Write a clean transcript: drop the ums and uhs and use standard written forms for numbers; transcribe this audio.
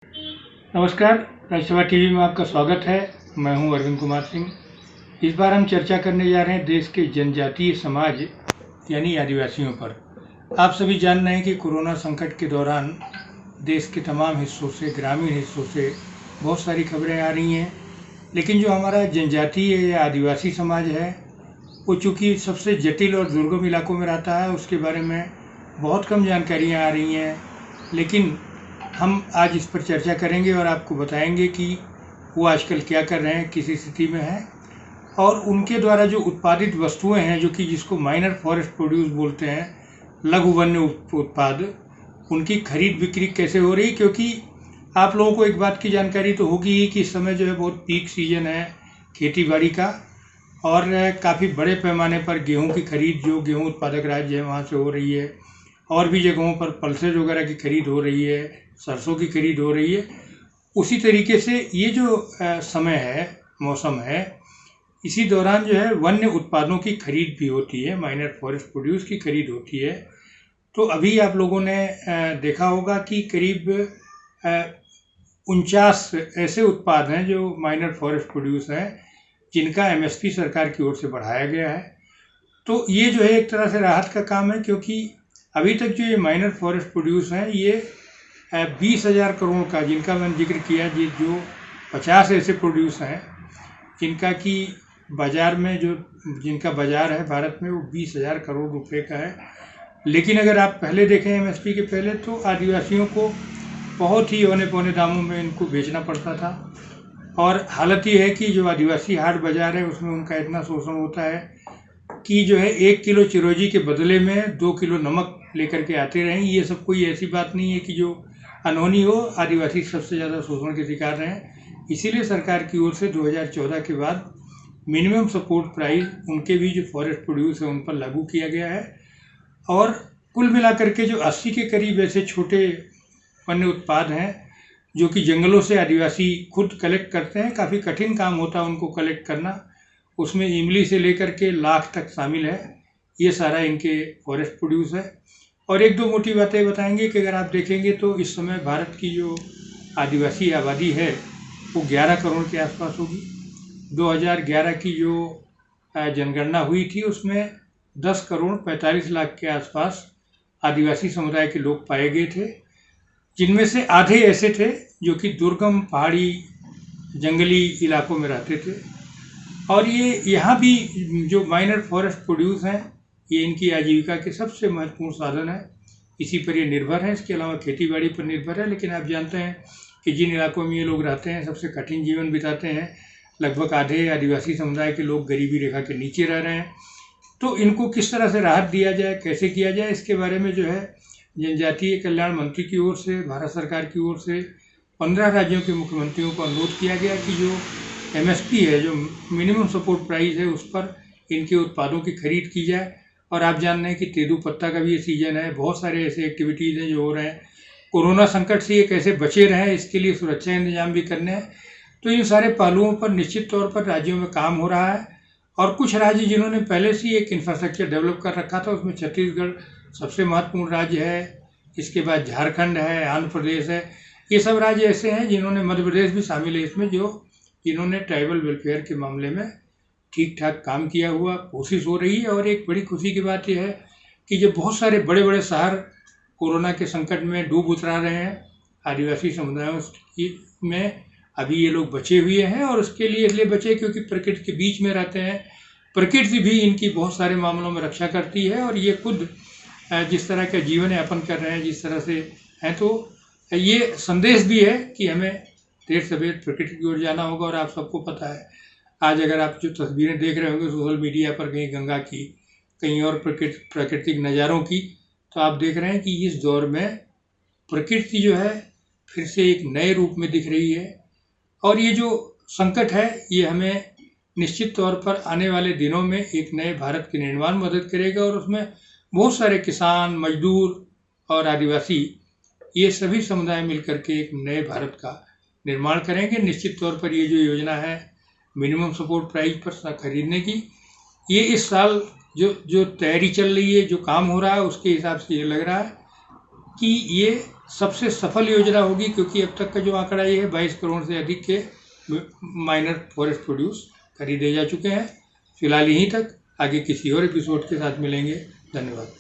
नमस्कार, राज्यसभा टीवी में आपका स्वागत है। मैं हूं अरविंद कुमार सिंह। इस बार हम चर्चा करने जा रहे हैं देश के जनजातीय समाज यानी आदिवासियों पर। आप सभी जान रहे हैं कि कोरोना संकट के दौरान देश के तमाम हिस्सों से, ग्रामीण हिस्सों से बहुत सारी खबरें आ रही हैं, लेकिन जो हमारा जनजातीय या आदिवासी समाज है वो चूँकि सबसे जटिल और दुर्गम इलाकों में रहता है, उसके बारे में बहुत कम जानकारियाँ आ रही हैं। लेकिन हम आज इस पर चर्चा करेंगे और आपको बताएंगे कि वो आजकल क्या कर रहे हैं, किस स्थिति में हैं, और उनके द्वारा जो उत्पादित वस्तुएं हैं, जो कि जिसको माइनर फॉरेस्ट प्रोड्यूस बोलते हैं, लघु वन्य उत्पाद, उनकी खरीद बिक्री कैसे हो रही। क्योंकि आप लोगों को एक बात की जानकारी तो होगी ही कि इस समय जो है बहुत पीक सीजन है खेती बाड़ी का, और काफ़ी बड़े पैमाने पर गेहूं की खरीद, जो गेहूं उत्पादक राज्य है वहाँ से हो रही है, और भी जगहों पर पल्सेज वगैरह की खरीद हो रही है, सरसों की खरीद हो रही है। उसी तरीके से ये जो समय है, मौसम है, इसी दौरान जो है वन्य उत्पादों की खरीद भी होती है, माइनर फॉरेस्ट प्रोड्यूस की खरीद होती है। तो अभी आप लोगों ने देखा होगा कि करीब 49 ऐसे उत्पाद हैं जो माइनर फॉरेस्ट प्रोड्यूस हैं, जिनका एमएसपी सरकार की ओर से बढ़ाया गया है। तो ये जो है एक तरह से राहत का काम है, क्योंकि अभी तक जो ये माइनर फॉरेस्ट प्रोड्यूस हैं, ये 20,000 करोड़ का, जिनका मैंने जिक्र किया, जो 50 ऐसे प्रोड्यूस हैं जिनका कि बाज़ार में, जो जिनका बाज़ार है भारत में, वो 20,000 करोड़ रुपए का है। लेकिन अगर आप पहले देखें एमएसपी के पहले, तो आदिवासियों को बहुत ही औने पौने दामों में इनको बेचना पड़ता था। और हालत ये है कि जो आदिवासी हाट बाज़ार है उसमें उनका इतना शोषण होता है कि जो है 1 किलो चिरौंजी के बदले में 2 किलो नमक लेकर के आते रहें। ये सब कोई ऐसी बात नहीं है कि जो अनहोनी हो, आदिवासी सबसे ज़्यादा शोषण के शिकार रहे हैं। इसीलिए सरकार की ओर से 2014 के बाद मिनिमम सपोर्ट प्राइस उनके भी जो फॉरेस्ट प्रोड्यूस है उन पर लागू किया गया है। और कुल मिलाकर के जो 80 के करीब ऐसे छोटे वन्य उत्पाद हैं जो कि जंगलों से आदिवासी खुद कलेक्ट करते हैं। काफ़ी कठिन काम होता है उनको कलेक्ट करना, उसमें इमली से लेकर के लाख तक शामिल है। ये सारा इनके फॉरेस्ट प्रोड्यूस है। और एक दो मोटी बातें बताएंगे कि अगर आप देखेंगे तो इस समय भारत की जो आदिवासी आबादी है वो 11 करोड़ के आसपास होगी। 2011 की जो जनगणना हुई थी उसमें 10 करोड़ 45 लाख के आसपास आदिवासी समुदाय के लोग पाए गए थे, जिनमें से आधे ऐसे थे जो कि दुर्गम पहाड़ी जंगली इलाकों में रहते थे। और ये यहाँ भी जो माइनर फॉरेस्ट प्रोड्यूस हैं, ये इनकी आजीविका के सबसे महत्वपूर्ण साधन है। इसी पर ये निर्भर है, इसके अलावा खेती बाड़ी पर निर्भर है। लेकिन आप जानते हैं कि जिन इलाकों में ये लोग रहते हैं, सबसे कठिन जीवन बिताते हैं। लगभग आधे आदिवासी समुदाय के लोग गरीबी रेखा के नीचे रह रहे हैं। तो इनको किस तरह से राहत दिया जाए, कैसे किया जाए, इसके बारे में जो है जनजातीय कल्याण मंत्री की ओर से, भारत सरकार की ओर से 15 राज्यों के मुख्यमंत्रियों को अनुरोध किया गया कि जो एमएसपी है, जो मिनिमम सपोर्ट प्राइस है, उस पर इनके उत्पादों की खरीद की जाए। और आप जान रहे हैं कि तेंदू पत्ता का भी ये सीजन है, बहुत सारे ऐसे एक्टिविटीज़ हैं जो हो रहे हैं। कोरोना संकट से ये कैसे बचे रहें, इसके लिए सुरक्षा इंतजाम भी करने हैं। तो इन सारे पहलुओं पर निश्चित तौर पर राज्यों में काम हो रहा है। और कुछ राज्य जिन्होंने पहले से ही एक इंफ्रास्ट्रक्चर डेवलप कर रखा था, उसमें छत्तीसगढ़ सबसे महत्वपूर्ण राज्य है, इसके बाद झारखंड है, आंध्र प्रदेश है। ये सब राज्य ऐसे हैं जिन्होंने, मध्य प्रदेश भी शामिल है इसमें, जिन्होंने ट्राइबल वेलफेयर के मामले में ठीक ठाक काम किया हुआ, कोशिश हो रही है। और एक बड़ी खुशी की बात यह है कि जो बहुत सारे बड़े बड़े शहर कोरोना के संकट में डूब उतरा रहे हैं, आदिवासी समुदायों में अभी ये लोग बचे हुए हैं। और उसके लिए इसलिए बचे क्योंकि प्रकृति के बीच में रहते हैं। प्रकृति भी इनकी बहुत सारे मामलों में रक्षा करती है। और ये खुद जिस तरह का जीवन यापन कर रहे हैं, जिस तरह से हैं, तो ये संदेश भी है कि हमें देर सवेर प्रकृति की ओर जाना होगा। और आप सबको पता है, आज अगर आप जो तस्वीरें देख रहे होंगे सोशल मीडिया पर, कहीं गंगा की, कहीं और प्राकृतिक नज़ारों की, तो आप देख रहे हैं कि इस दौर में प्रकृति जो है फिर से एक नए रूप में दिख रही है। और ये जो संकट है, ये हमें निश्चित तौर पर आने वाले दिनों में एक नए भारत के निर्माण में मदद करेगा। और उसमें बहुत सारे किसान, मजदूर और आदिवासी, ये सभी समुदाय मिलकर के एक नए भारत का निर्माण करेंगे। निश्चित तौर पर ये जो योजना है मिनिमम सपोर्ट प्राइस पर खरीदने की, ये इस साल जो तैयारी चल रही है, जो काम हो रहा है, उसके हिसाब से ये लग रहा है कि ये सबसे सफल योजना होगी, क्योंकि अब तक का जो आंकड़ा ये है 22 करोड़ से अधिक के माइनर फॉरेस्ट प्रोड्यूस खरीदे जा चुके हैं। फिलहाल यहीं तक, आगे किसी और एपिसोड के साथ मिलेंगे। धन्यवाद।